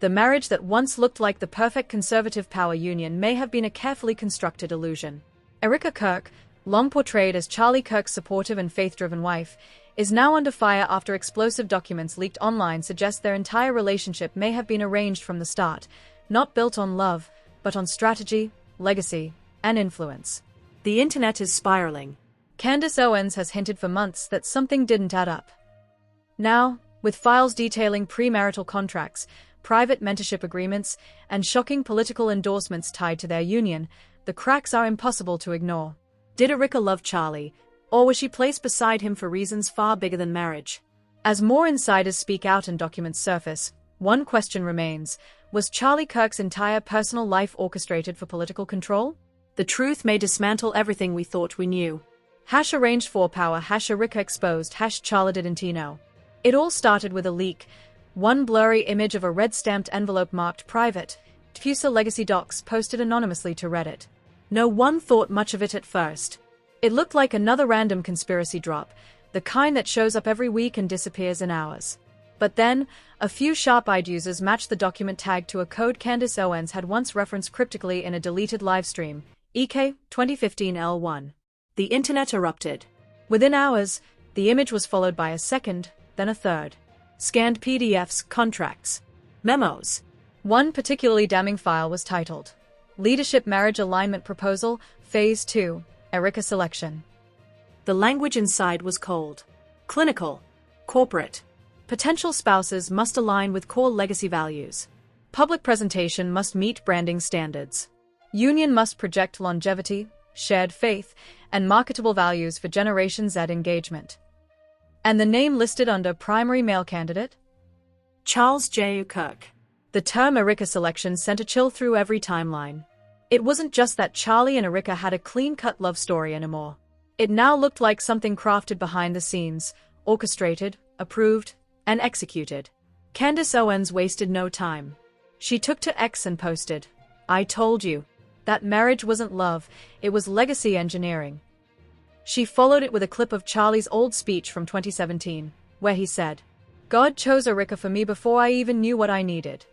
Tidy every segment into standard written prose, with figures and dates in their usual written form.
The marriage that once looked like the perfect conservative power union may have been a carefully constructed illusion. Erika Kirk, long portrayed as Charlie Kirk's supportive and faith-driven wife, is now under fire after explosive documents leaked online suggest their entire relationship may have been arranged from the start, not built on love, but on strategy, legacy, and influence. The internet is spiraling. Candace Owens has hinted for months that something didn't add up. Now, with files detailing premarital contracts, private mentorship agreements, and shocking political endorsements tied to their union, the cracks are impossible to ignore. Did Erika love Charlie, or was she placed beside him for reasons far bigger than marriage? As more insiders speak out and documents surface, one question remains: was Charlie Kirk's entire personal life orchestrated for political control? The truth may dismantle everything we thought we knew. #arranged for power, #Erika exposed, #Charlie didn't know. It all started with a leak. One blurry image of a red-stamped envelope marked private, TPUSA legacy docs posted anonymously to Reddit. No one thought much of it at first. It looked like another random conspiracy drop, the kind that shows up every week and disappears in hours. But then, a few sharp-eyed users matched the document tag to a code Candace Owens had once referenced cryptically in a deleted livestream, EK 2015 L1. The internet erupted. Within hours, the image was followed by a second, then a third. Scanned PDFs, contracts, memos. One particularly damning file was titled, Leadership Marriage Alignment Proposal, Phase 2, Erika Selection. The language inside was cold, clinical, corporate. Potential spouses must align with core legacy values. Public presentation must meet branding standards. Union must project longevity, shared faith, and marketable values for Generation Z engagement. And the name listed under primary male candidate? Charles J. Kirk. The term Erika Selection sent a chill through every timeline. It wasn't just that Charlie and Erika had a clean-cut love story anymore. It now looked like something crafted behind the scenes, orchestrated, approved, and executed. Candace Owens wasted no time. She took to X and posted, "I told you. That marriage wasn't love, it was legacy engineering." She followed it with a clip of Charlie's old speech from 2017, where he said, "God chose Erika for me before I even knew what I needed."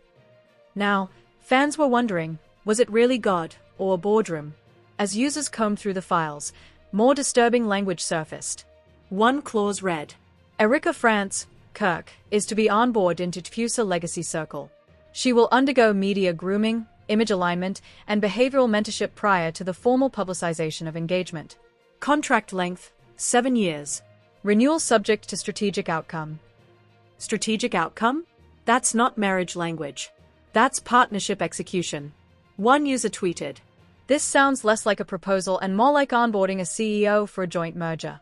Now, fans were wondering, was it really God, or a boardroom? As users combed through the files, more disturbing language surfaced. One clause read, Erika France, Kirk, is to be onboard into TPUSA Legacy Circle. She will undergo media grooming, image alignment, and behavioral mentorship prior to the formal publicization of engagement. Contract length, 7 years. Renewal subject to strategic outcome. Strategic outcome? That's not marriage language. That's partnership execution. One user tweeted, "This sounds less like a proposal and more like onboarding a CEO for a joint merger."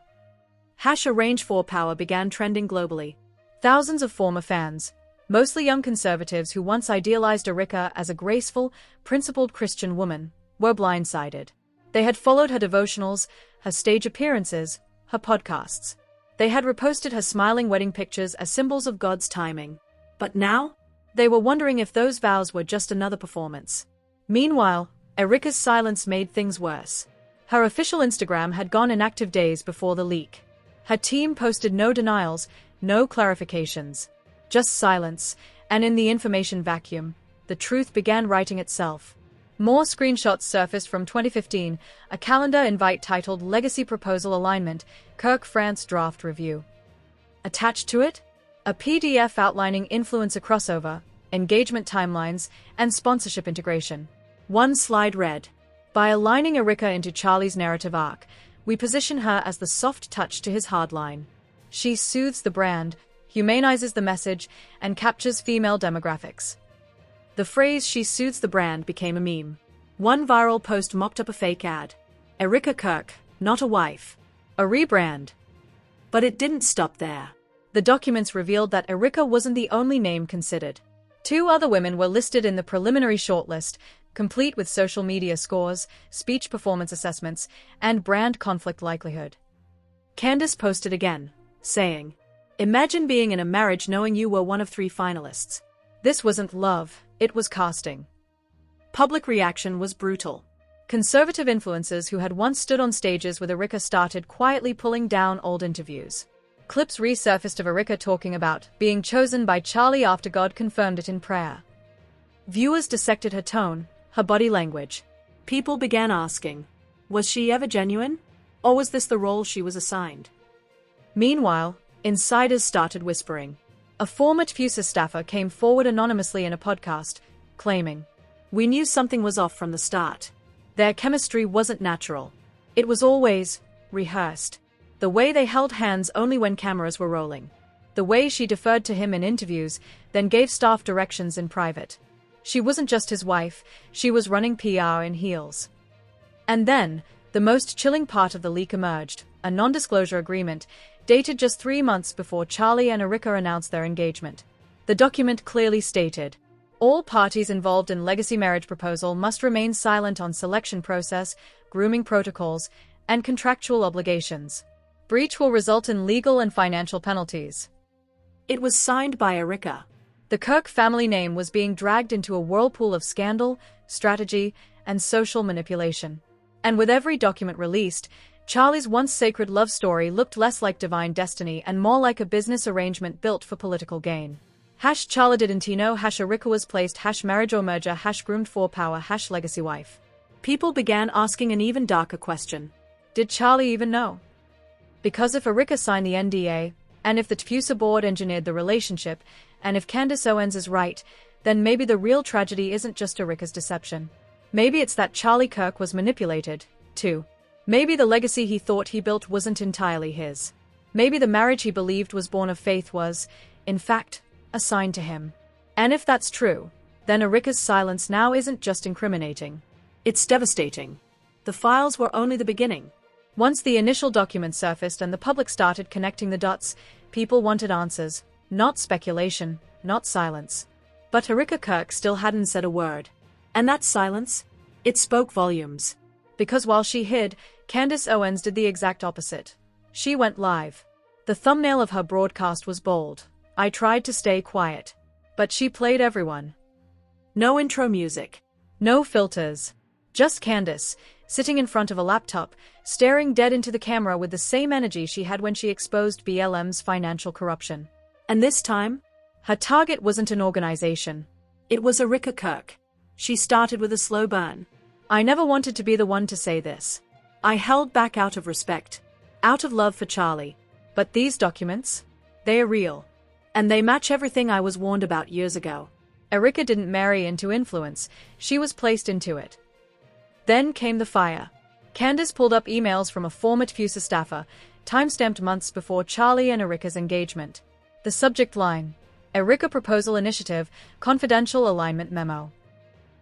#arranged for power began trending globally. Thousands of former fans, mostly young conservatives who once idealized Erika as a graceful, principled Christian woman, were blindsided. They had followed her devotionals, her stage appearances, her podcasts. They had reposted her smiling wedding pictures as symbols of God's timing. But now, they were wondering if those vows were just another performance. Meanwhile, Erika's silence made things worse. Her official Instagram had gone inactive days before the leak. Her team posted no denials, no clarifications, just silence, and in the information vacuum, the truth began writing itself. More screenshots surfaced from 2015, a calendar invite titled Legacy Proposal Alignment, Kirk France Draft Review. Attached to it, a PDF outlining influencer crossover, engagement timelines, and sponsorship integration. One slide read, "By aligning Erika into Charlie's narrative arc, we position her as the soft touch to his hardline. She soothes the brand, humanizes the message, and captures female demographics." The phrase "she soothes the brand" became a meme. One viral post mocked up a fake ad. Erika Kirk, not a wife. A rebrand. But it didn't stop there. The documents revealed that Erika wasn't the only name considered. 2 other women were listed in the preliminary shortlist, complete with social media scores, speech performance assessments, and brand conflict likelihood. Candace posted again, saying, "Imagine being in a marriage knowing you were one of 3 finalists. This wasn't love, it was casting." Public reaction was brutal. Conservative influencers who had once stood on stages with Erika started quietly pulling down old interviews. Clips resurfaced of Erika talking about being chosen by Charlie after God confirmed it in prayer. Viewers dissected her tone, her body language. People began asking, was she ever genuine? Or was this the role she was assigned? Meanwhile, insiders started whispering. A former TPUSA staffer came forward anonymously in a podcast, claiming, "We knew something was off from the start. their chemistry wasn't natural. It was always rehearsed. The way they held hands only when cameras were rolling. The way she deferred to him in interviews, then gave staff directions in private. She wasn't just his wife, she was running PR in heels." And then, the most chilling part of the leak emerged, a non-disclosure agreement, dated just 3 months before Charlie and Erika announced their engagement. The document clearly stated, all parties involved in legacy marriage proposal must remain silent on selection process, grooming protocols, and contractual obligations. Breach will result in legal and financial penalties. It was signed by Erika. The Kirk family name was being dragged into a whirlpool of scandal, strategy, and social manipulation. And with every document released, Charlie's once sacred love story looked less like divine destiny and more like a business arrangement built for political gain. Charlie didn't know, Erika was placed, marriage or merger, groomed for power, legacy wife. People began asking an even darker question. Did Charlie even know? Because if Erika signed the NDA, and if the TPUSA board engineered the relationship, and if Candace Owens is right, then maybe the real tragedy isn't just Erika's deception. Maybe it's that Charlie Kirk was manipulated, too. Maybe the legacy he thought he built wasn't entirely his. Maybe the marriage he believed was born of faith was, in fact, assigned to him. And if that's true, then Erika's silence now isn't just incriminating. It's devastating. The files were only the beginning. Once the initial documents surfaced and the public started connecting the dots, people wanted answers, not speculation, not silence. But Erika Kirk still hadn't said a word. And that silence? It spoke volumes. Because while she hid, Candace Owens did the exact opposite. She went live. The thumbnail of her broadcast was bold. I tried to stay quiet. But she played everyone. No intro music. No filters. Just Candace, sitting in front of a laptop, staring dead into the camera with the same energy she had when she exposed BLM's financial corruption. And this time, her target wasn't an organization. It was Erika Kirk. She started with a slow burn. I never wanted to be the one to say this. I held back out of respect, out of love for Charlie. But these documents? They are real. And they match everything I was warned about years ago. Erika didn't marry into influence, she was placed into it. Then came the fire. Candace pulled up emails from a former TPUSA staffer, time-stamped months before Charlie and Erika's engagement. The subject line, Erika Proposal Initiative, Confidential Alignment Memo.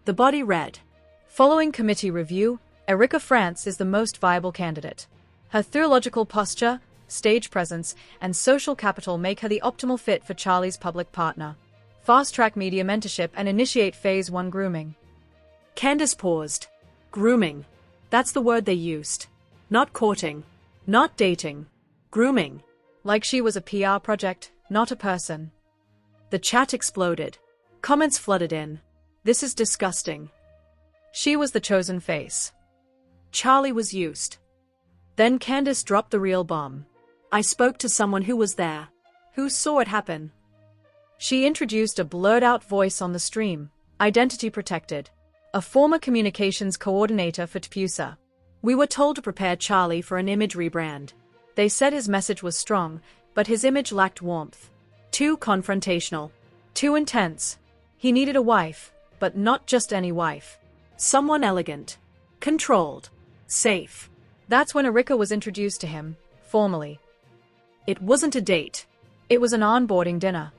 The body read, following committee review, Erika France is the most viable candidate. Her theological posture, stage presence, and social capital make her the optimal fit for Charlie's public partner. Fast-track media mentorship and initiate Phase 1 grooming. Candace paused. Grooming. That's the word they used. Not courting. Not dating. Grooming. Like she was a PR project, not a person. The chat exploded. Comments flooded in. This is disgusting. She was the chosen face. Charlie was used. Then Candace dropped the real bomb. I spoke to someone who was there, who saw it happen. She introduced a blurred-out voice on the stream, identity protected. A former communications coordinator for TPUSA. We were told to prepare Charlie for an image rebrand. They said his message was strong, but his image lacked warmth. Too confrontational. Too intense. He needed a wife, but not just any wife. Someone elegant. Controlled. Safe. That's when Erika was introduced to him, formally. It wasn't a date. It was an onboarding dinner.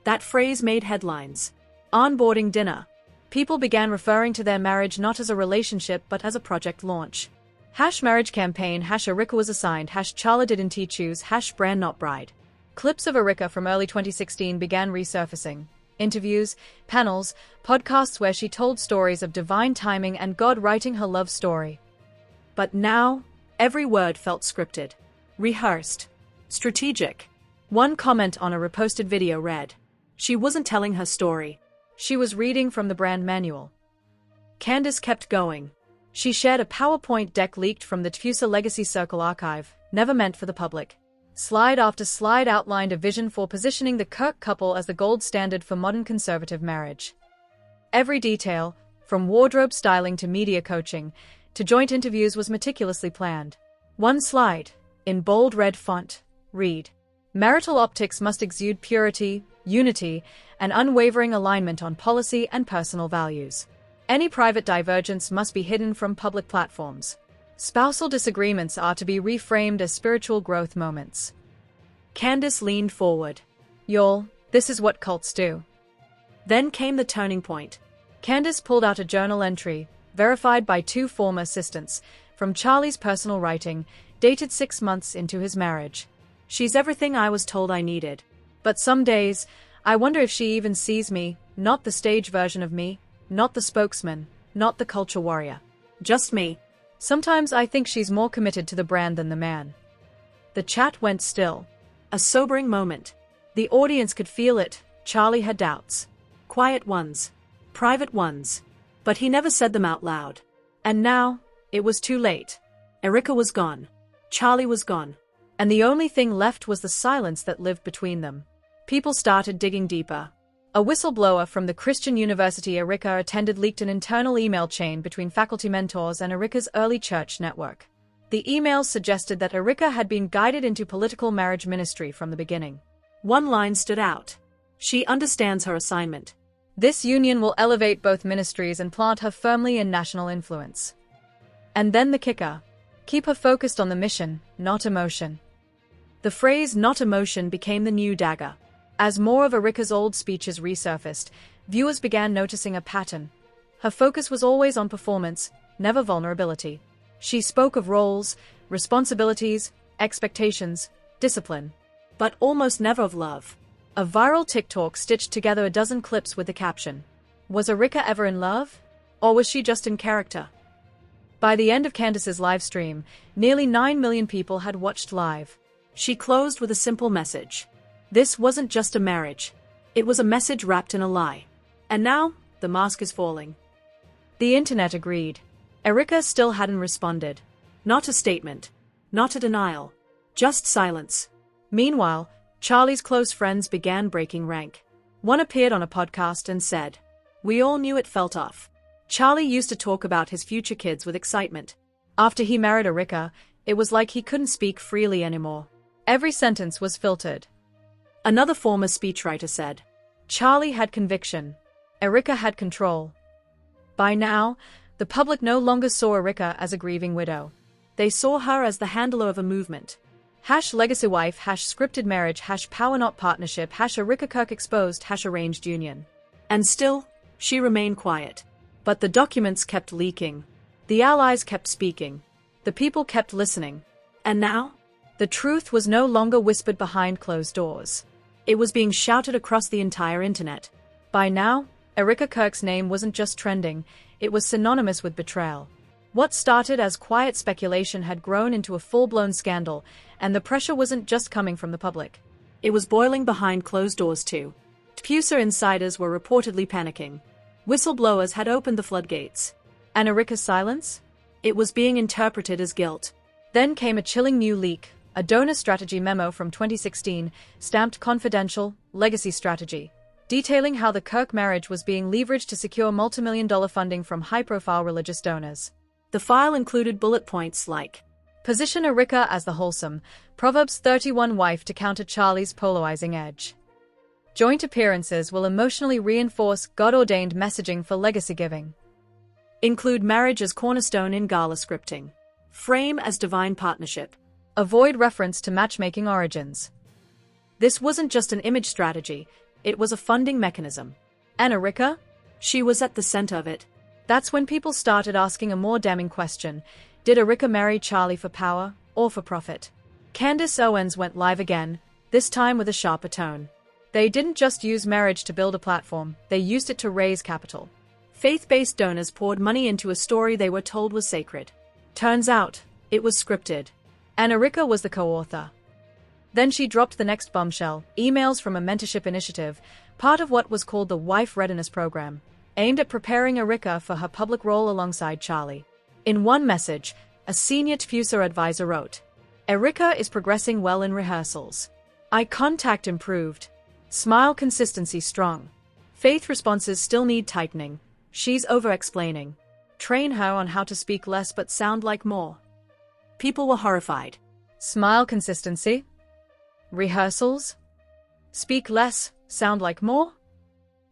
That phrase made headlines. Onboarding dinner. People began referring to their marriage not as a relationship but as a project launch. #marriage campaign, #Erika was assigned, #Charlie didn't choose, #brand not bride. Clips of Erika from early 2016 began resurfacing. Interviews, panels, podcasts where she told stories of divine timing and God writing her love story. But now, every word felt scripted. Rehearsed. Strategic. One comment on a reposted video read, she wasn't telling her story. She was reading from the brand manual. Candace kept going. She shared a PowerPoint deck leaked from the TPUSA Legacy Circle archive, never meant for the public. Slide after slide outlined a vision for positioning the Kirk couple as the gold standard for modern conservative marriage. Every detail, from wardrobe styling to media coaching, to joint interviews was meticulously planned. One slide, in bold red font, read, "Marital optics must exude purity, unity, and unwavering alignment on policy and personal values. Any private divergence must be hidden from public platforms. Spousal disagreements are to be reframed as spiritual growth moments." Candace leaned forward. "Y'all, this is what cults do." Then came the turning point. Candace pulled out a journal entry, verified by 2 former assistants, from Charlie's personal writing, dated 6 months into his marriage. "She's everything I was told I needed. But some days, I wonder if she even sees me, not the stage version of me, not the spokesman, not the culture warrior. Just me. Sometimes I think she's more committed to the brand than the man." The chat went still. A sobering moment. The audience could feel it. Charlie had doubts. Quiet ones. Private ones. But he never said them out loud. And now, it was too late. Erika was gone. Charlie was gone. And the only thing left was the silence that lived between them. People started digging deeper. A whistleblower from the Christian university Erika attended leaked an internal email chain between faculty mentors and Erika's early church network. The emails suggested that Erika had been guided into political marriage ministry from the beginning. One line stood out. "She understands her assignment. This union will elevate both ministries and plant her firmly in national influence." And then the kicker. Keep her focused on the mission, not emotion. The phrase "not emotion" became the new dagger. As more of Erika's old speeches resurfaced, viewers began noticing a pattern. Her focus was always on performance, never vulnerability. She spoke of roles, responsibilities, expectations, discipline, but almost never of love. A viral TikTok stitched together a dozen clips with the caption, "Was Erika ever in love? Or was she just in character?" By the end of Candace's live stream, nearly 9 million people had watched live. She closed with a simple message. This wasn't just a marriage. It was a message wrapped in a lie. And now, the mask is falling. The internet agreed. Erika still hadn't responded. Not a statement. Not a denial. Just silence. Meanwhile, Charlie's close friends began breaking rank. One appeared on a podcast and said, "We all knew it felt off." Charlie used to talk about his future kids with excitement. After he married Erika, it was like he couldn't speak freely anymore. Every sentence was filtered. Another former speechwriter said, "Charlie had conviction. Erika had control." By now, the public no longer saw Erika as a grieving widow. They saw her as the handler of a movement. #legacy wife, #scripted marriage, #power not partnership, #Erika Kirk exposed, #arranged union. And still, she remained quiet. But the documents kept leaking. The allies kept speaking. The people kept listening. And now? The truth was no longer whispered behind closed doors. It was being shouted across the entire internet. By now, Erika Kirk's name wasn't just trending, it was synonymous with betrayal. What started as quiet speculation had grown into a full-blown scandal, and the pressure wasn't just coming from the public. It was boiling behind closed doors too. TPUSA insiders were reportedly panicking. Whistleblowers had opened the floodgates. And Erika's silence? It was being interpreted as guilt. Then came a chilling new leak, a donor strategy memo from 2016, stamped confidential, legacy strategy, detailing how the Kirk marriage was being leveraged to secure multimillion-dollar funding from high-profile religious donors. The file included bullet points like, position Erika as the wholesome, Proverbs 31 wife to counter Charlie's polarizing edge. Joint appearances will emotionally reinforce God-ordained messaging for legacy giving. Include marriage as cornerstone in gala scripting. Frame as divine partnership. Avoid reference to matchmaking origins. This wasn't just an image strategy, it was a funding mechanism. And Erika? She was at the center of it. That's when people started asking a more damning question. Did Erika marry Charlie for power, or for profit? Candace Owens went live again, this time with a sharper tone. They didn't just use marriage to build a platform, they used it to raise capital. Faith-based donors poured money into a story they were told was sacred. Turns out, it was scripted. And Erika was the co-author. Then she dropped the next bombshell, emails from a mentorship initiative, part of what was called the Wife Readiness Program, aimed at preparing Erika for her public role alongside Charlie. In one message, a senior TPUSA advisor wrote, "Erika is progressing well in rehearsals. Eye contact improved. Smile consistency strong. Faith responses still need tightening. She's over-explaining. Train her on how to speak less but sound like more. People were horrified. Smile consistency? Rehearsals? Speak less, sound like more?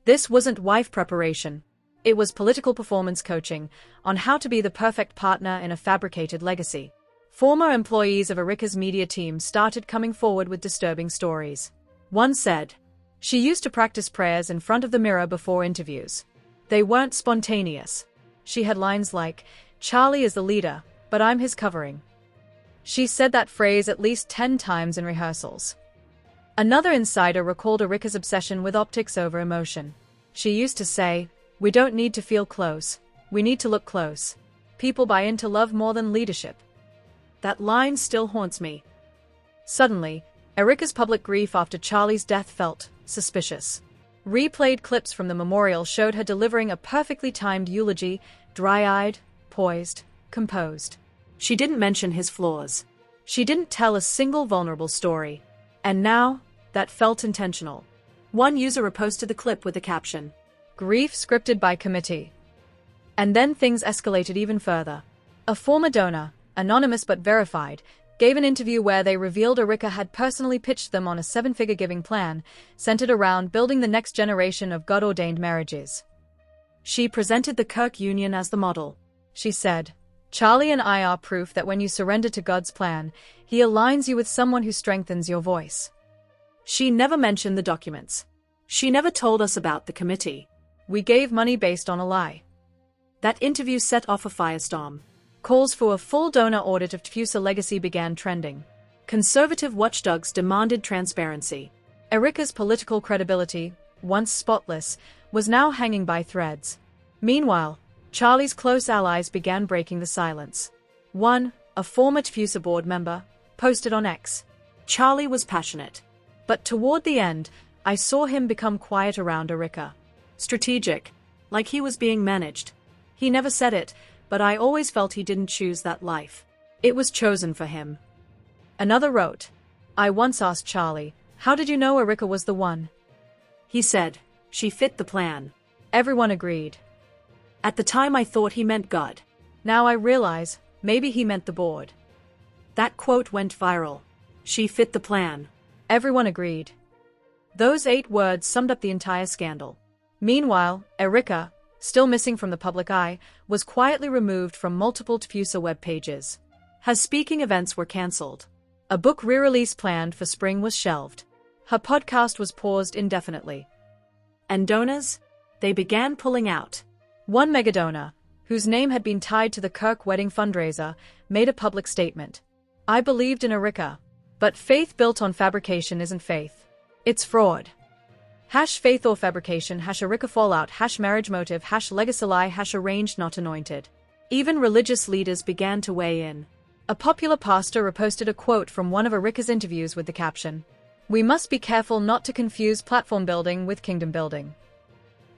This wasn't wife preparation. It was political performance coaching on how to be the perfect partner in a fabricated legacy. Former employees of Erika's media team started coming forward with disturbing stories. One said, "She used to practice prayers in front of the mirror before interviews. They weren't spontaneous. She had lines like, 'Charlie is the leader, but I'm his covering.' She said that phrase at least 10 times in rehearsals." Another insider recalled Erika's obsession with optics over emotion. She used to say, "We don't need to feel close. We need to look close. People buy into love more than leadership." That line still haunts me. Suddenly, Erika's public grief after Charlie's death felt suspicious. Replayed clips from the memorial showed her delivering a perfectly timed eulogy, dry-eyed, poised, composed. She didn't mention his flaws. She didn't tell a single vulnerable story. And now, that felt intentional. One user reposted the clip with the caption, "Grief scripted by committee." And then things escalated even further. A former donor, anonymous but verified, gave an interview where they revealed Erika had personally pitched them on a 7-figure giving plan centered around building the next generation of God-ordained marriages. She presented the Kirk union as the model. She said, "Charlie and I are proof that when you surrender to God's plan, He aligns you with someone who strengthens your voice." She never mentioned the documents. She never told us about the committee. "We gave money based on a lie." That interview set off a firestorm. Calls for a full donor audit of TPUSA legacy began trending. Conservative watchdogs demanded transparency. Erika's political credibility, once spotless, was now hanging by threads. Meanwhile, Charlie's close allies began breaking the silence. One, a former TPUSA board member, posted on X. Charlie was passionate. But toward the end, I saw him become quiet around Erika. Strategic, like he was being managed. He never said it, but I always felt he didn't choose that life. It was chosen for him. Another wrote, "I once asked Charlie, 'How did you know Erika was the one?' He said, 'She fit the plan.' Everyone agreed. At the time I thought he meant God. Now I realize, maybe he meant the board." That quote went viral. "She fit the plan." Everyone agreed. Those 8 words summed up the entire scandal. Meanwhile, Erika, still missing from the public eye, was quietly removed from multiple TPUSA web pages. Her speaking events were cancelled. A book re-release planned for spring was shelved. Her podcast was paused indefinitely. And donors? They began pulling out. One megadonor, whose name had been tied to the Kirk wedding fundraiser, made a public statement. "I believed in Erika. But faith built on fabrication isn't faith. It's fraud. #faith or fabrication, #Erika fallout, #marriage motive, #legacy lie, #arranged not anointed." Even religious leaders began to weigh in. A popular pastor reposted a quote from one of Erika's interviews with the caption, "We must be careful not to confuse platform building with kingdom building."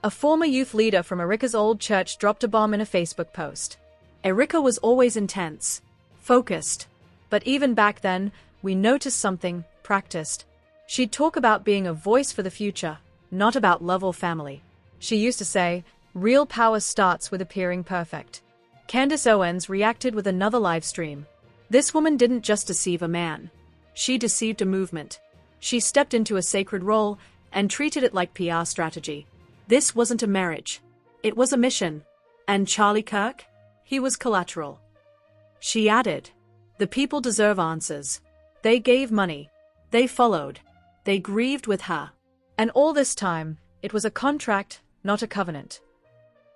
A former youth leader from Erika's old church dropped a bomb in a Facebook post. Erika was always intense, focused. But even back then, we noticed something, practiced. She'd talk about being a voice for the future, not about love or family. She used to say, "Real power starts with appearing perfect." Candace Owens reacted with another live stream. This woman didn't just deceive a man. She deceived a movement. She stepped into a sacred role and treated it like PR strategy. This wasn't a marriage. It was a mission. And Charlie Kirk? He was collateral. She added, "The people deserve answers. They gave money. They followed. They grieved with her." And all this time, it was a contract, not a covenant.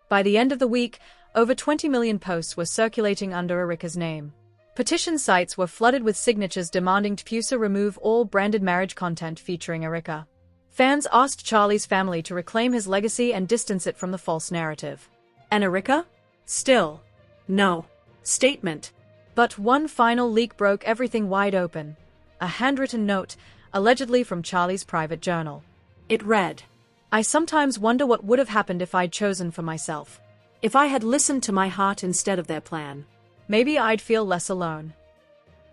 By the end of the week, over 20 million posts were circulating under Erika's name. Petition sites were flooded with signatures demanding TPUSA remove all branded marriage content featuring Erika. Fans asked Charlie's family to reclaim his legacy and distance it from the false narrative. And Erika? Still, no statement. But one final leak broke everything wide open. A handwritten note, allegedly from Charlie's private journal. It read, "I sometimes wonder what would have happened if I'd chosen for myself. If I had listened to my heart instead of their plan. Maybe I'd feel less alone."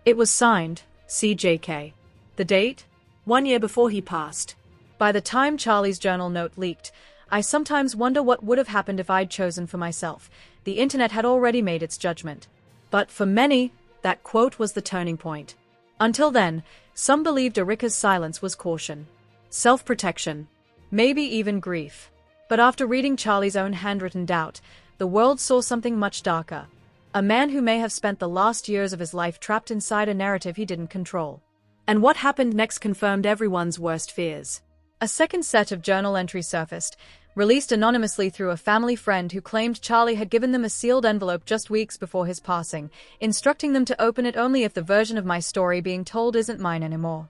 It was signed, CJK. The date? 1 year before he passed. By the time Charlie's journal note leaked, I sometimes wonder what would have happened if I'd chosen for myself. The internet had already made its judgment. But for many, that quote was the turning point. Until then, some believed Erika's silence was caution, self-protection, maybe even grief. But after reading Charlie's own handwritten doubt, the world saw something much darker. A man who may have spent the last years of his life trapped inside a narrative he didn't control. And what happened next confirmed everyone's worst fears. A second set of journal entries surfaced, released anonymously through a family friend who claimed Charlie had given them a sealed envelope just weeks before his passing, instructing them to open it only if the version of my story being told isn't mine anymore.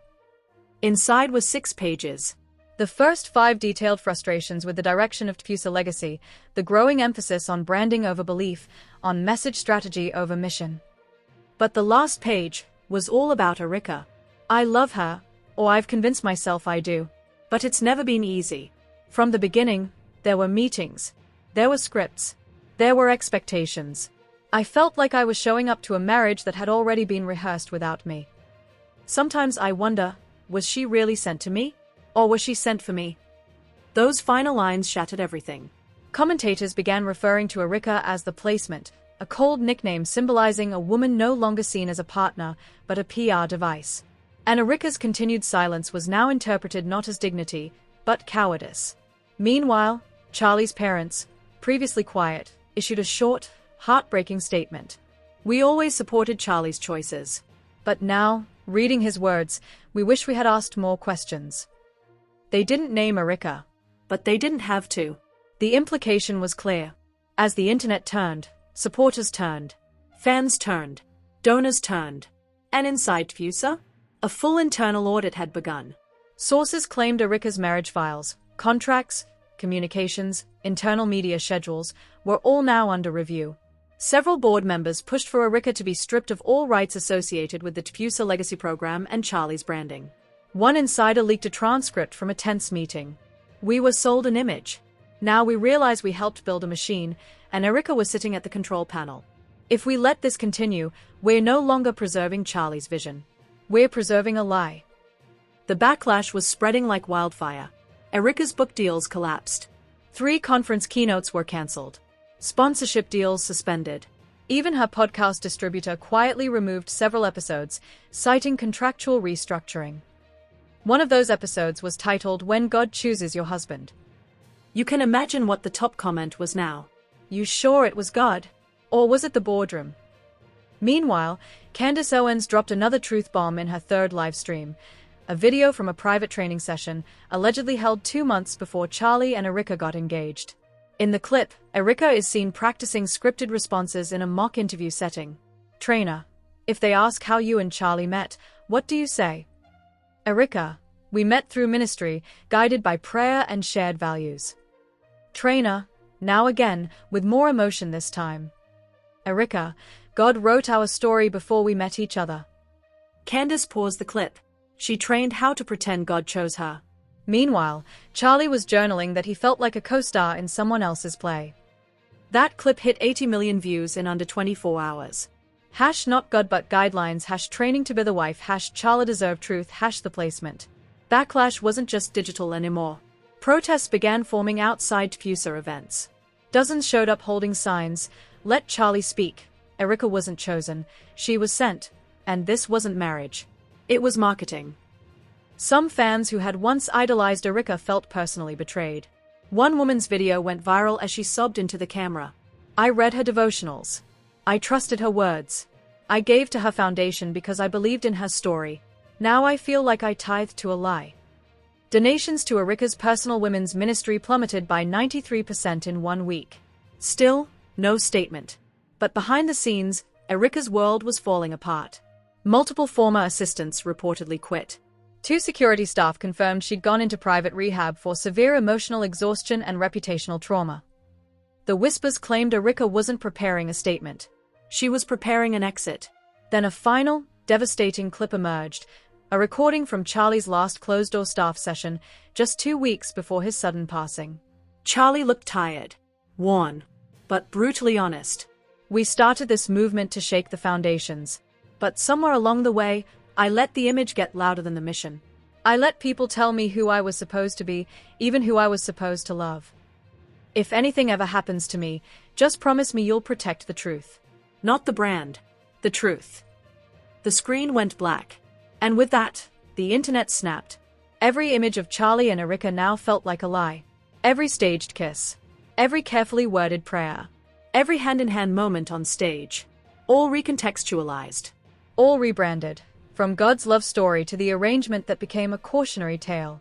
Inside was 6 pages. The first 5 detailed frustrations with the direction of TPUSA legacy, the growing emphasis on branding over belief, on message strategy over mission. But the last page was all about Erika. I love her, or I've convinced myself I do. But it's never been easy. From the beginning, there were meetings. There were scripts. There were expectations. I felt like I was showing up to a marriage that had already been rehearsed without me. Sometimes I wonder, was she really sent to me? Or was she sent for me? Those final lines shattered everything. Commentators began referring to Erika as the placement, a cold nickname symbolizing a woman no longer seen as a partner, but a PR device. And Erika's continued silence was now interpreted not as dignity, but cowardice. Meanwhile, Charlie's parents, previously quiet, issued a short, heartbreaking statement. We always supported Charlie's choices. But now, reading his words, we wish we had asked more questions. They didn't name Erika, but they didn't have to. The implication was clear. As the internet turned, supporters turned, fans turned, donors turned. And inside TPUSA, a full internal audit had begun. Sources claimed Erika's marriage files, contracts, communications, internal media schedules were all now under review. Several board members pushed for Erika to be stripped of all rights associated with the TPUSA legacy program and Charlie's branding. One insider leaked a transcript from a tense meeting. We were sold an image. Now we realize we helped build a machine, and Erika was sitting at the control panel. If we let this continue, we're no longer preserving Charlie's vision. We're preserving a lie. The backlash was spreading like wildfire. Erika's book deals collapsed. 3 conference keynotes were cancelled. Sponsorship deals suspended. Even her podcast distributor quietly removed several episodes, citing contractual restructuring. One of those episodes was titled When God Chooses Your Husband. You can imagine what the top comment was now. You sure it was God? Or was it the boardroom? Meanwhile, Candace Owens dropped another truth bomb in her third live stream, a video from a private training session allegedly held 2 months before Charlie and Erika got engaged. In the clip, Erika is seen practicing scripted responses in a mock interview setting. Trainer: if they ask how you and Charlie met, what do you say? Erika: we met through ministry, guided by prayer and shared values. Trainer, now again, with more emotion this time. Erika: God wrote our story before we met each other. Candace paused the clip. She trained how to pretend God chose her. Meanwhile, Charlie was journaling that he felt like a co-star in someone else's play. That clip hit 80 million views in under 24 hours. Not God but guidelines, training to be the wife, Charlie deserve truth, the placement. Backlash wasn't just digital anymore. Protests began forming outside TPUSA events. Dozens showed up holding signs, let Charlie speak. Erika wasn't chosen, she was sent. And this wasn't marriage. It was marketing. Some fans who had once idolized Erika felt personally betrayed. One woman's video went viral as she sobbed into the camera. I read her devotionals. I trusted her words. I gave to her foundation because I believed in her story. Now I feel like I tithed to a lie. Donations to Erika's personal women's ministry plummeted by 93% in 1 week. Still, no statement. But behind the scenes, Erika's world was falling apart. Multiple former assistants reportedly quit. 2 security staff confirmed she'd gone into private rehab for severe emotional exhaustion and reputational trauma. The whispers claimed Erika wasn't preparing a statement. She was preparing an exit. Then a final, devastating clip emerged, a recording from Charlie's last closed-door staff session, just 2 weeks before his sudden passing. Charlie looked tired, worn, but brutally honest. We started this movement to shake the foundations. But somewhere along the way, I let the image get louder than the mission. I let people tell me who I was supposed to be, even who I was supposed to love. If anything ever happens to me, just promise me you'll protect the truth. Not the brand. The truth. The screen went black. And with that, the internet snapped. Every image of Charlie and Erika now felt like a lie. Every staged kiss. Every carefully worded prayer. Every hand-in-hand moment on stage. All recontextualized. All rebranded. From God's love story to the arrangement that became a cautionary tale.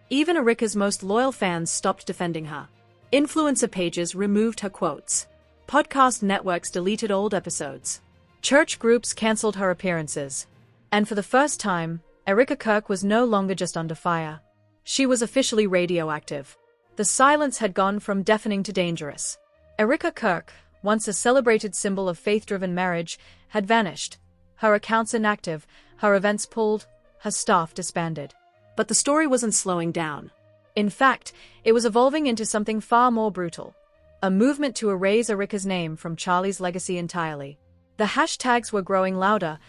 Even Erika's most loyal fans stopped defending her. Influencer pages removed her quotes. Podcast networks deleted old episodes. Church groups cancelled her appearances. And for the first time, Erika Kirk was no longer just under fire. She was officially radioactive. The silence had gone from deafening to dangerous. Erika Kirk, once a celebrated symbol of faith-driven marriage, had vanished. Her accounts inactive, her events pulled, her staff disbanded. But the story wasn't slowing down. In fact, it was evolving into something far more brutal. A movement to erase Erika's name from Charlie's legacy entirely. The hashtags were growing louder.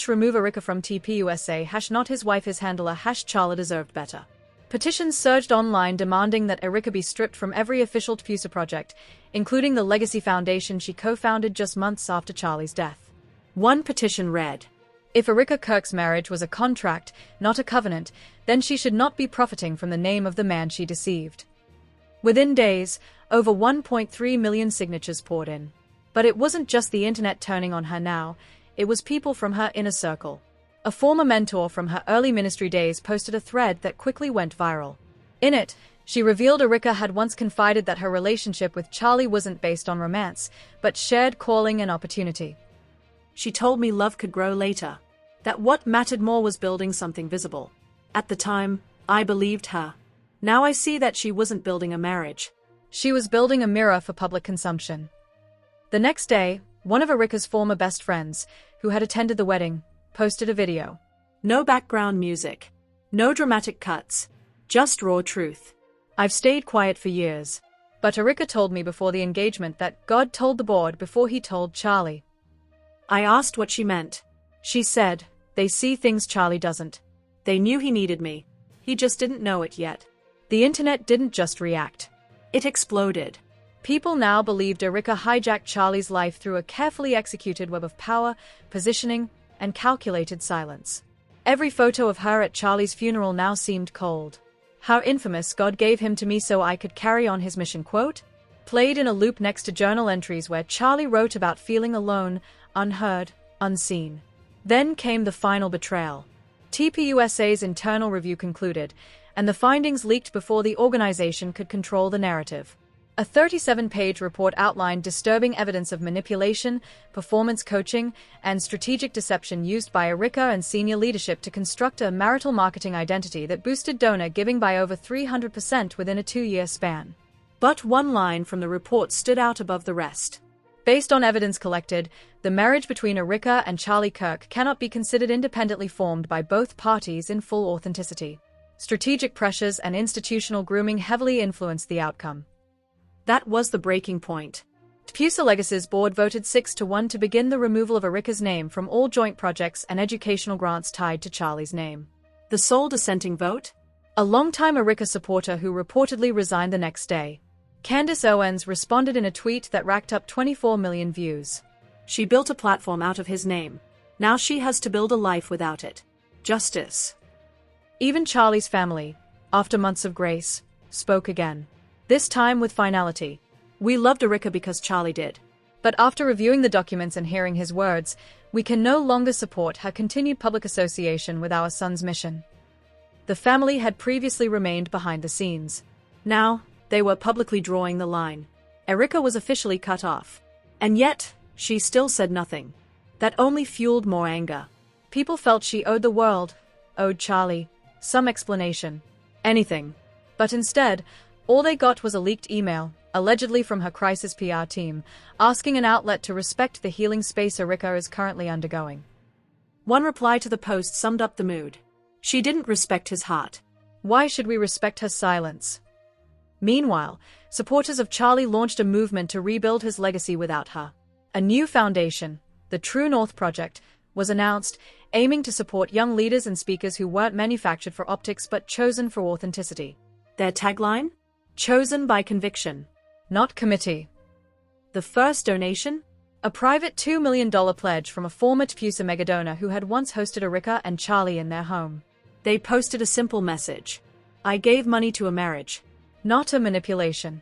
#remove Erika from TPUSA, #not his wife his handler, #Charlie deserved better. Petitions surged online demanding that Erika be stripped from every official TPUSA project, including the Legacy Foundation she co-founded just months after Charlie's death. One petition read, "If Erika Kirk's marriage was a contract, not a covenant, then she should not be profiting from the name of the man she deceived." Within days, over 1.3 million signatures poured in. But it wasn't just the internet turning on her now, it was people from her inner circle. A former mentor from her early ministry days posted a thread that quickly went viral. In it, she revealed Erika had once confided that her relationship with Charlie wasn't based on romance, but shared calling and opportunity. "She told me love could grow later. That what mattered more was building something visible. At the time, I believed her. Now I see that she wasn't building a marriage. She was building a mirror for public consumption." The next day, one of Erika's former best friends, who had attended the wedding, posted a video. No background music. No dramatic cuts. Just raw truth. "I've stayed quiet for years. But Erika told me before the engagement that God told the board before he told Charlie." I asked what she meant. She said, "They see things Charlie doesn't. They knew he needed me. He just didn't know it yet." The internet didn't just react. It exploded. People now believed Erika hijacked Charlie's life through a carefully executed web of power, positioning, and calculated silence. Every photo of her at Charlie's funeral now seemed cold. "How infamous, God gave him to me so I could carry on his mission," quote, played in a loop next to journal entries where Charlie wrote about feeling alone, unheard, unseen. Then came the final betrayal. TPUSA's internal review concluded, and the findings leaked before the organization could control the narrative. A 37-page report outlined disturbing evidence of manipulation, performance coaching, and strategic deception used by Erika and senior leadership to construct a marital marketing identity that boosted donor giving by over 300% within a 2-year span. But one line from the report stood out above the rest. Based on evidence collected, the marriage between Erika and Charlie Kirk cannot be considered independently formed by both parties in full authenticity. Strategic pressures and institutional grooming heavily influenced the outcome. That was the breaking point. TPUSA Legacy's board voted 6-1 to begin the removal of Erika's name from all joint projects and educational grants tied to Charlie's name. The sole dissenting vote? A longtime Erika supporter who reportedly resigned the next day. Candace Owens responded in a tweet that racked up 24 million views. She built a platform out of his name. Now she has to build a life without it. Justice. Even Charlie's family, after months of grace, spoke again. This time with finality. "We loved Erika because Charlie did. But after reviewing the documents and hearing his words, we can no longer support her continued public association with our son's mission." The family had previously remained behind the scenes. Now, they were publicly drawing the line. Erika was officially cut off. And yet, she still said nothing. That only fueled more anger. People felt she owed the world, owed Charlie, some explanation. Anything. But instead, all they got was a leaked email, allegedly from her crisis PR team, asking an outlet to respect the healing space Erika is currently undergoing. One reply to the post summed up the mood. She didn't respect his heart. Why should we respect her silence? Meanwhile, supporters of Charlie launched a movement to rebuild his legacy without her. A new foundation, the True North Project, was announced, aiming to support young leaders and speakers who weren't manufactured for optics but chosen for authenticity. Their tagline? Chosen by conviction. not committee. The first donation? A private $2 million pledge from a former TPUSA megadonor who had once hosted Erika and Charlie in their home. They posted a simple message. I gave money to a marriage. Not a manipulation.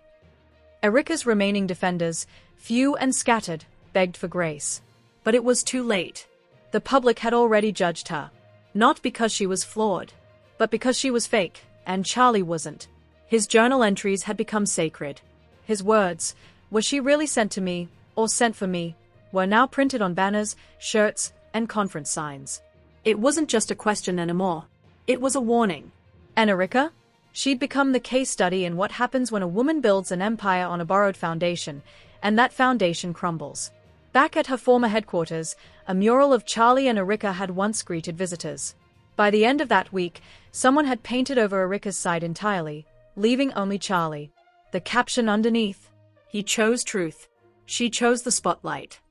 Erika's remaining defenders, few and scattered, begged for grace. But it was too late. The public had already judged her. Not because she was flawed, but because she was fake, and Charlie wasn't. His journal entries had become sacred. His words, "Was she really sent to me, or sent for me?" were now printed on banners, shirts, and conference signs. It wasn't just a question anymore. It was a warning. And Erika? She'd become the case study in what happens when a woman builds an empire on a borrowed foundation, and that foundation crumbles. Back at her former headquarters, a mural of Charlie and Erika had once greeted visitors. By the end of that week, someone had painted over Erika's side entirely, leaving only Charlie. The caption underneath: "He chose truth. She chose the spotlight."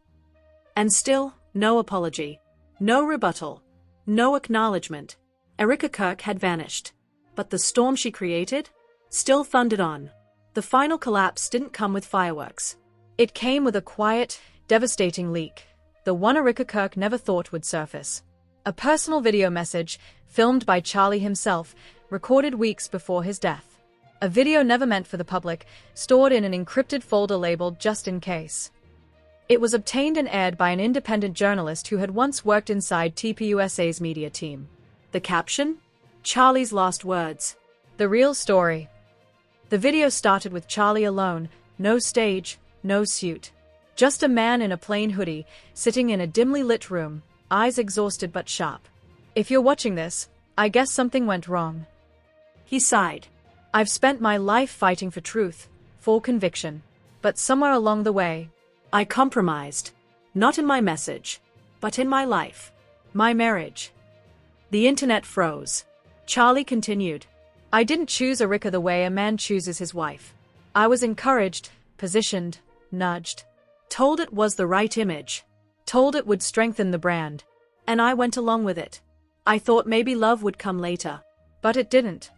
And still, no apology. No rebuttal. No acknowledgement. Erika Kirk had vanished. But the storm she created still thundered on. The final collapse didn't come with fireworks. It came with a quiet, devastating leak, the one Erika Kirk never thought would surface. A personal video message, filmed by Charlie himself, recorded weeks before his death. A video never meant for the public, stored in an encrypted folder labeled "just in case." It was obtained and aired by an independent journalist who had once worked inside TPUSA's media team. The caption? Charlie's last words. The real story. The video started with Charlie alone, no stage, no suit. Just a man in a plain hoodie, sitting in a dimly lit room, eyes exhausted but sharp. "If you're watching this, I guess something went wrong." He sighed. "I've spent my life fighting for truth, for conviction. But somewhere along the way, I compromised. Not in my message, but in my life. My marriage." The internet froze. Charlie continued. "I didn't choose Erika the way a man chooses his wife. I was encouraged, positioned, nudged. Told it was the right image. Told it would strengthen the brand. And I went along with it. I thought maybe love would come later. But it didn't.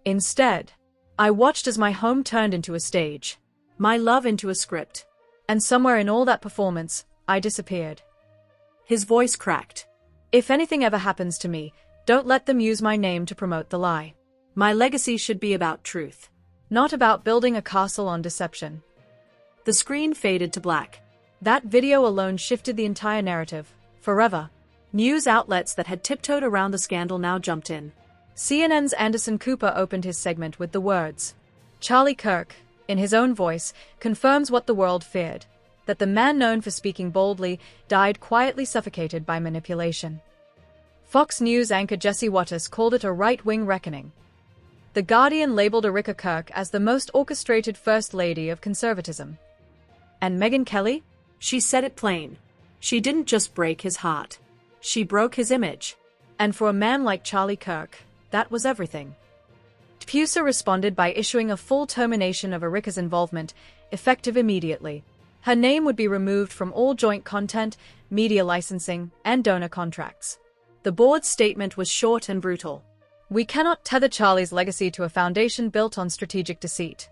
Instead, I watched as my home turned into a stage. My love into a script. And somewhere in all that performance, I disappeared." His voice cracked. "If anything ever happens to me, don't let them use my name to promote the lie. My legacy should be about truth. Not about building a castle on deception." The screen faded to black. That video alone shifted the entire narrative, forever. News outlets that had tiptoed around the scandal now jumped in. CNN's Anderson Cooper opened his segment with the words, "Charlie Kirk, in his own voice, confirms what the world feared, that the man known for speaking boldly died quietly suffocated by manipulation." Fox News anchor Jesse Wattis called it a right-wing reckoning. The Guardian labeled Erika Kirk as the most orchestrated First Lady of conservatism. And Megyn Kelly? She said it plain. She didn't just break his heart. She broke his image. And for a man like Charlie Kirk, that was everything. TPUSA responded by issuing a full termination of Erika's involvement, effective immediately. Her name would be removed from all joint content, media licensing, and donor contracts. The board's statement was short and brutal. "We cannot tether Charlie's legacy to a foundation built on strategic deceit."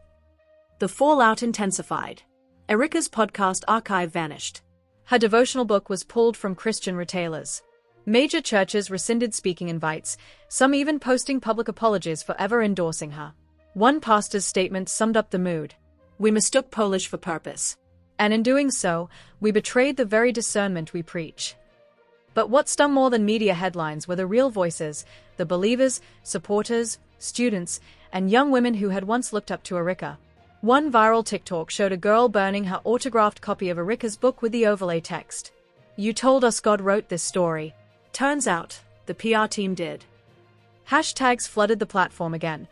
The fallout intensified. Erika's podcast archive vanished. Her devotional book was pulled from Christian retailers. Major churches rescinded speaking invites, some even posting public apologies for ever endorsing her. One pastor's statement summed up the mood. "We mistook Polish for purpose. And in doing so, we betrayed the very discernment we preach." But what stung more than media headlines were the real voices, the believers, supporters, students, and young women who had once looked up to Erika. One viral TikTok showed a girl burning her autographed copy of Erika's book with the overlay text, "You told us God wrote this story." Turns out, the PR team did. Hashtags flooded the platform again.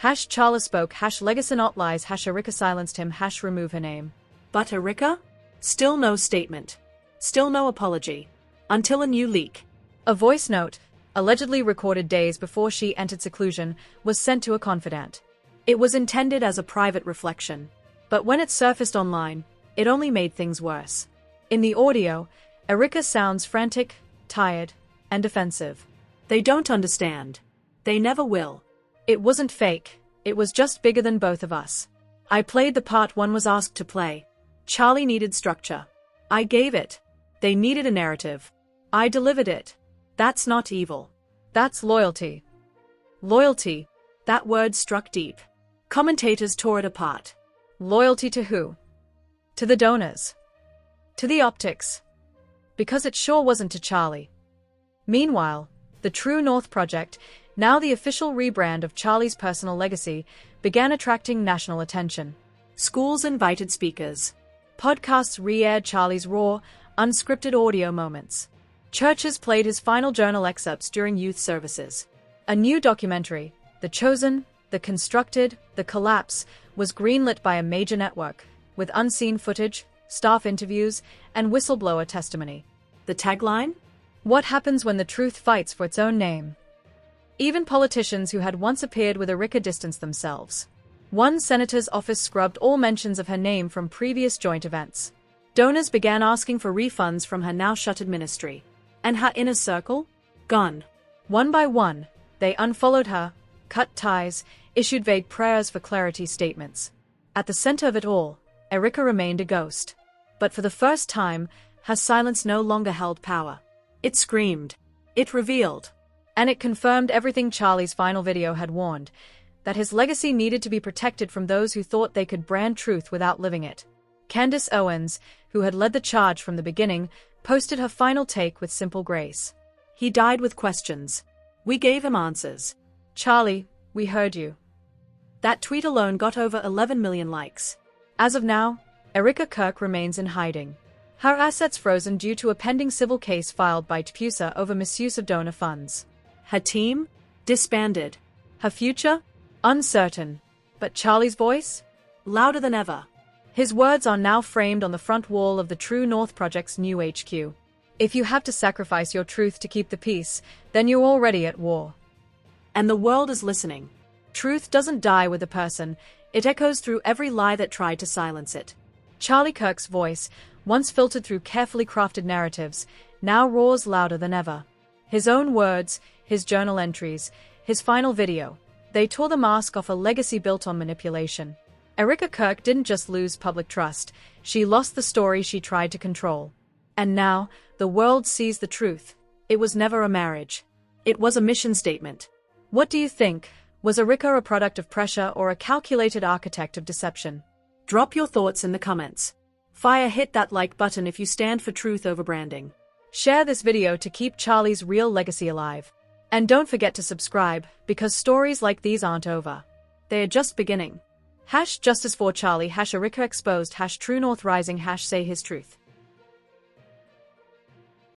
#Charla spoke, #Legacy not lies, #Erika silenced him, #remove her name. But Erika? Still no statement. Still no apology. Until a new leak. A voice note, allegedly recorded days before she entered seclusion, was sent to a confidant. It was intended as a private reflection. But when it surfaced online, it only made things worse. In the audio, Erika sounds frantic, tired, and defensive. They don't understand. They never will. It wasn't fake, it was just bigger than both of us. I played the part one was asked to play. Charlie needed structure. I gave it. They needed a narrative. I delivered it. That's not evil. That's loyalty. Loyalty. That word struck deep. Commentators tore it apart. Loyalty to who? To the donors. To the optics. Because it sure wasn't to Charlie. Meanwhile, the True North Project, now the official rebrand of Charlie's personal legacy, began attracting national attention. Schools invited speakers. Podcasts re-aired Charlie's raw, unscripted audio moments. Churches played his final journal excerpts during youth services. A new documentary, The Chosen, The Constructed, The Collapse, was greenlit by a major network, with unseen footage, staff interviews, and whistleblower testimony. The tagline? What happens when the truth fights for its own name? Even politicians who had once appeared with Erika distanced themselves. One senator's office scrubbed all mentions of her name from previous joint events. Donors began asking for refunds from her now shuttered ministry. And her inner circle? Gone. One by one, they unfollowed her, cut ties, issued vague prayers for clarity statements. At the center of it all, Erika remained a ghost. But for the first time, her silence no longer held power. It screamed. It revealed. And it confirmed everything Charlie's final video had warned, that his legacy needed to be protected from those who thought they could brand truth without living it. Candace Owens, who had led the charge from the beginning, posted her final take with simple grace. He died with questions. We gave him answers. Charlie, we heard you. That tweet alone got over 11 million likes. As of now, Erika Kirk remains in hiding. Her assets frozen due to a pending civil case filed by TPUSA over misuse of donor funds. Her team? Disbanded. Her future? Uncertain. But Charlie's voice? Louder than ever. His words are now framed on the front wall of the True North Project's new HQ. If you have to sacrifice your truth to keep the peace, then you're already at war. And the world is listening. Truth doesn't die with a person, it echoes through every lie that tried to silence it. Charlie Kirk's voice, once filtered through carefully crafted narratives, now roars louder than ever. His own words, his journal entries, his final video, they tore the mask off a legacy built on manipulation. Erika Kirk didn't just lose public trust, she lost the story she tried to control. And now, the world sees the truth. It was never a marriage. It was a mission statement. What do you think? Was Erika a product of pressure or a calculated architect of deception? Drop your thoughts in the comments. Hit that like button if you stand for truth over branding. Share this video to keep Charlie's real legacy alive. And don't forget to subscribe, because stories like these aren't over. They are just beginning. #Justice for Charlie, #Erika exposed, #True North Rising, #Say His Truth.